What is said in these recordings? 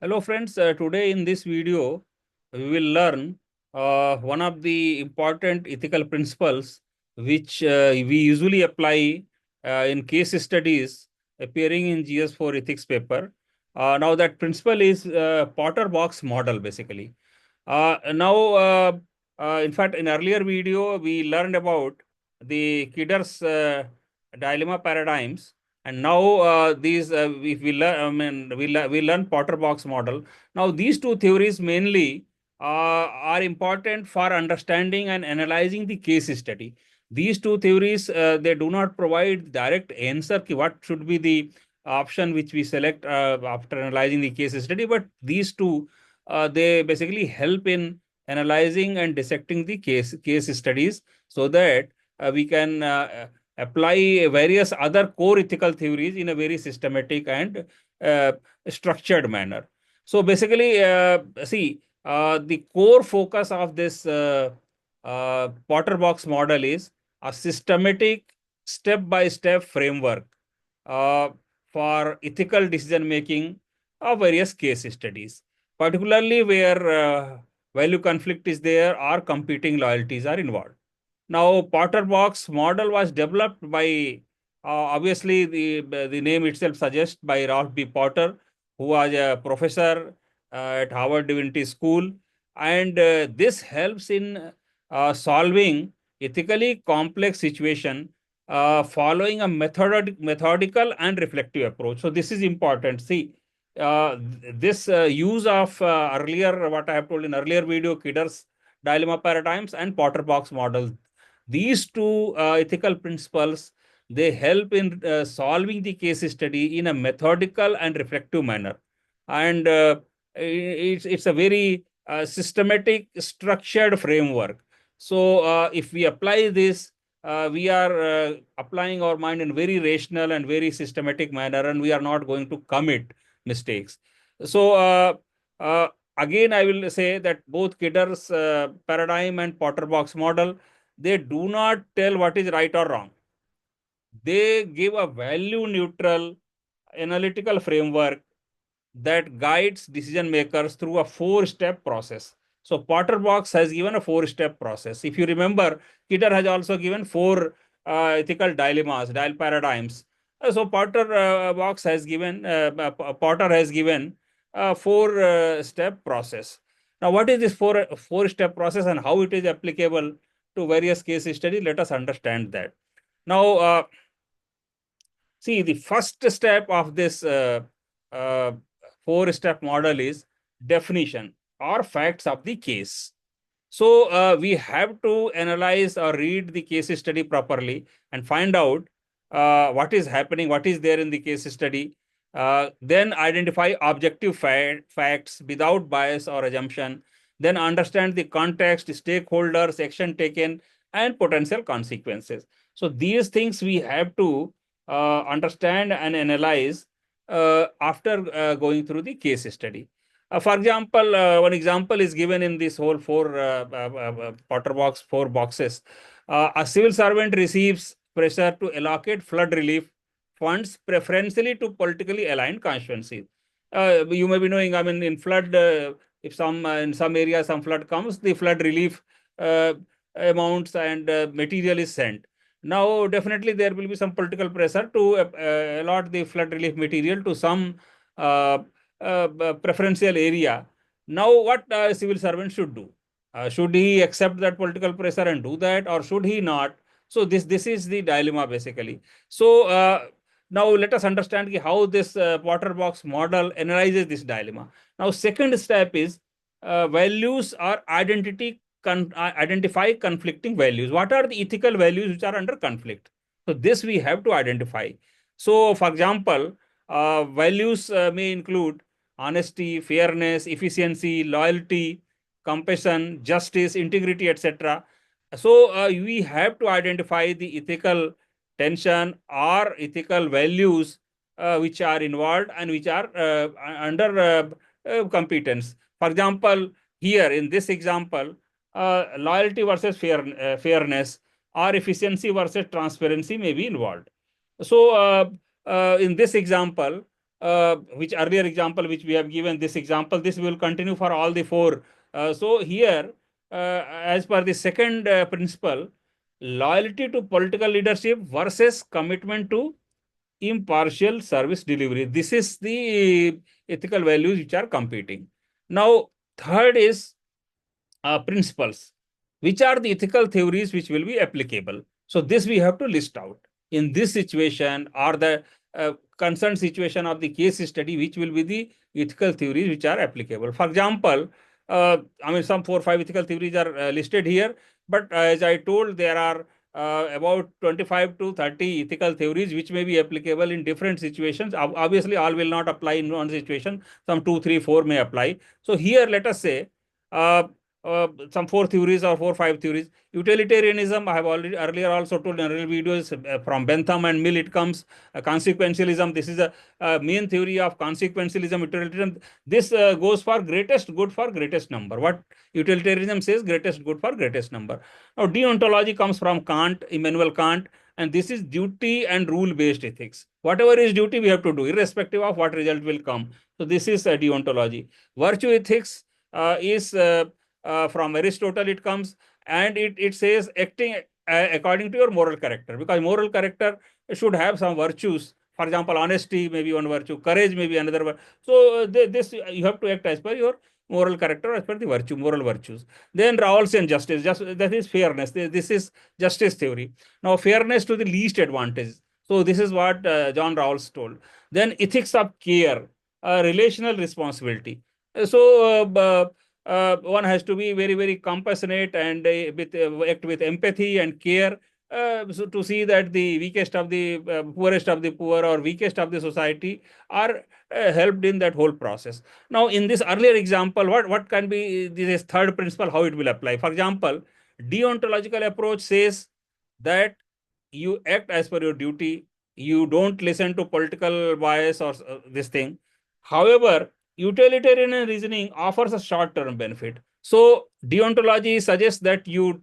Hello friends, today in this video we will learn one of the important ethical principles which we usually apply in case studies appearing in GS4 ethics paper. Now that principle is Potter box model basically. Now, in fact, in earlier video, we learned about the Kidder's dilemma paradigms, and now these we learn. I mean, we learn Potter box model. Now, these two theories mainly are important for understanding and analyzing the case study. These two theories they do not provide direct answer ki what should be the option which we select after analyzing the case study, but these two they basically help in analyzing and dissecting the case studies so that we can apply various other core ethical theories in a very systematic and uh, structured manner. So basically, see, the core focus of this Potter box model is a systematic step-by-step framework uh, for ethical decision making of various case studies, particularly where value conflict is there or competing loyalties are involved. Now, Potter box model was developed by obviously the name itself suggests by Ralph B. Potter, who was a professor at Harvard Divinity School, and this helps in solving ethically complex situation following a methodical and reflective approach. So this is important. See, this use of earlier what I have told in earlier video, Kidder's dilemma paradigms and Potter box models. These two ethical principles they help in solving the case study in a methodical and reflective manner, and it's a very systematic, structured framework. So if we apply this, we are applying our mind in very rational and very systematic manner, and we are not going to commit mistakes. So uh, again, I will say that both Kidder's paradigm and Potter box model they do not tell what is right or wrong. They give a value neutral analytical framework that guides decision makers through a four-step process. So Potter box has given a four-step process. If you remember, Kidder has also given four ethical dilemmas, paradigms. So Potter box has given, Potter has given a four-step process. Now, what is this four-step process and how it is applicable to various case studies? Let us understand that. Now, see, the first step of this uh, four-step model is definition or facts of the case. So we have to analyze or read the case study properly and find out what is happening, what is there in the case study. Then identify objective facts without bias or assumption. Then understand the context, stakeholders, action taken, and potential consequences. So these things we have to understand and analyze after going through the case study. For example, one example is given in this whole Potter box, four boxes. A civil servant receives pressure to allocate flood relief funds preferentially to politically aligned constituencies. You may be knowing, I mean, in flood, if some in some areas some flood comes, the flood relief uh, amounts and material is sent. Now, definitely there will be some political pressure to allot the flood relief material to some uh, preferential area. Now, what a civil servant should do? Should he accept that political pressure and do that, or should he not? So this is the dilemma basically. So now let us understand how this Potter box model analyzes this dilemma. Now, second step is values or identify conflicting values. What are the ethical values which are under conflict? So this we have to identify. So, for example, values may include honesty, fairness, efficiency, loyalty, compassion, justice, integrity, etc. So we have to identify the ethical tension or ethical values which are involved and which are under competence. For example, here in this example, loyalty versus fairness or efficiency versus transparency may be involved. So in this example, which earlier example which we have given, this example, this will continue for all the four. So here, as per the second principle, loyalty to political leadership versus commitment to impartial service delivery. This is the ethical values which are competing. Now, third is principles. Which are the ethical theories which will be applicable? So this we have to list out. In this situation or the concerned situation of the case study, which will be the ethical theories which are applicable. For example, I mean, some 4 or 5 ethical theories are listed here, but as I told, there are about 25 to 30 ethical theories which may be applicable in different situations. Obviously, all will not apply in one situation. Some 2, 3, 4 may apply. So here, let us say uh, some 4 theories or 4 or 5 theories. Utilitarianism, I have already earlier also told in earlier videos from Bentham and Mill, it comes. Consequentialism, this is a main theory of consequentialism, utilitarianism. This goes for greatest good for greatest number. What utilitarianism says, greatest good for greatest number. Now, deontology comes from Kant, Immanuel Kant, and this is duty and rule based ethics. Whatever is duty, we have to do, irrespective of what result will come. So, this is deontology. Virtue ethics is from Aristotle, it comes, and it says acting according to your moral character, because moral character should have some virtues. For example, honesty may be one virtue, courage may be another. So this you have to act as per your moral character, as per the virtue, moral virtues. Then Rawlsian justice, that is fairness. This is justice theory. Now, fairness to the least advantage. So this is what John Rawls told. Then ethics of care, relational responsibility. So one has to be very, very compassionate and act with empathy and care, so to see that the weakest of the poorest of the poor or weakest of the society are helped in that whole process. Now, in this earlier example, what can be this third principle, how it will apply? For example, deontological approach says that you act as per your duty, you don't listen to political bias or this thing. However, utilitarian reasoning offers a short-term benefit. So, deontology suggests that you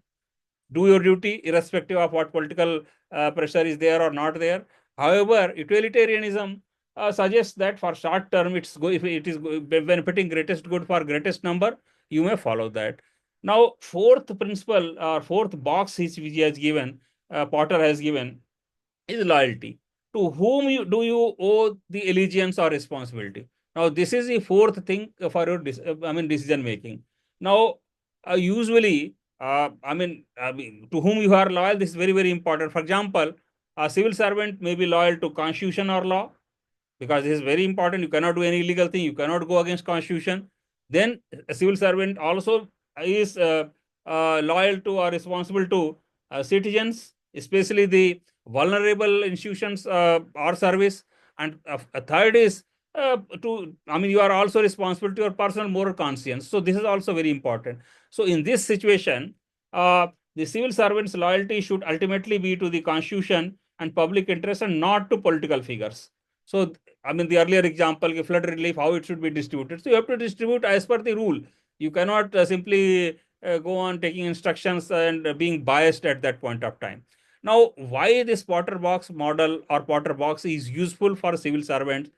do your duty irrespective of what political pressure is there or not there. However, utilitarianism suggests that for short term, if it is benefiting greatest good for greatest number, you may follow that. Now, fourth principle or fourth box which he has given, Potter has given, is loyalty. To whom do you owe the allegiance or responsibility? Now, this is the fourth thing for your decision making. Now, usually, to whom you are loyal, this is very, very important. For example, a civil servant may be loyal to constitution or law, because this is very important. You cannot do any illegal thing. You cannot go against constitution. Then a civil servant also is loyal to or responsible to citizens, especially the vulnerable institutions or service. And a third is you are also responsible to your personal moral conscience. So this is also very important. So in this situation, the civil servant's loyalty should ultimately be to the constitution and public interest and not to political figures. So, the earlier example, flood relief, how it should be distributed. So, you have to distribute as per the rule. You cannot simply go on taking instructions and being biased at that point of time. Now, why this Potter box model or Potter box is useful for civil servants?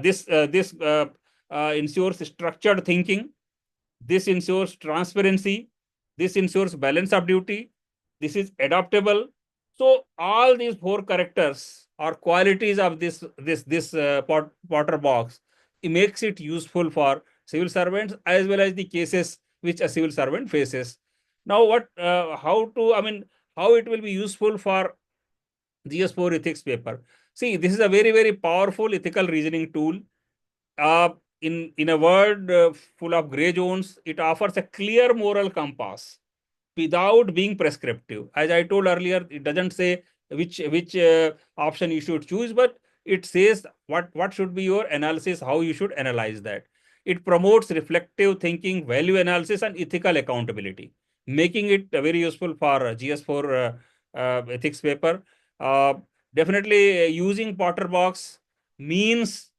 This ensures structured thinking. This ensures transparency. This ensures balance of duty. This is adaptable. So all these four characters or qualities of this Potter box, it makes it useful for civil servants as well as the cases which a civil servant faces. Now, how it will be useful for GS4 ethics paper? See, this is a very, very powerful ethical reasoning tool. In a world full of gray zones, it offers a clear moral compass without being prescriptive. As I told earlier, it doesn't say which option you should choose, but it says what should be your analysis, how you should analyze that. It promotes reflective thinking, value analysis, and ethical accountability, making it very useful for GS4 ethics paper. Definitely, using Potter box means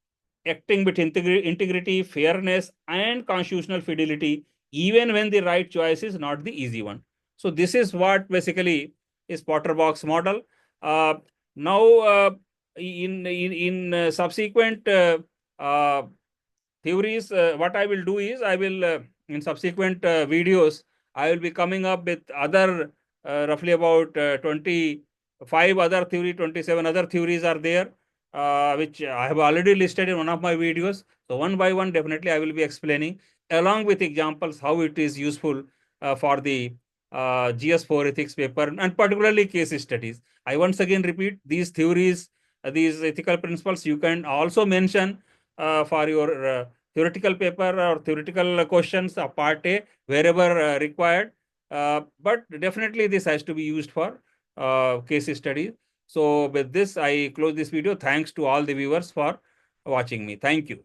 acting with integrity, fairness, and constitutional fidelity, even when the right choice is not the easy one. So this is what basically is Potter box model. Now, in subsequent theories, what I will do is I will in subsequent videos I will be coming up with other roughly about 25 other theory, 27 other theories are there, which I have already listed in one of my videos. So one by one, definitely I will be explaining along with examples how it is useful for the GS4 ethics paper and particularly case studies. I once again repeat, these theories, these ethical principles you can also mention for your theoretical paper or theoretical questions of part A wherever required. But definitely this has to be used for case studies. So with this, I close this video. Thanks to all the viewers for watching me. Thank you.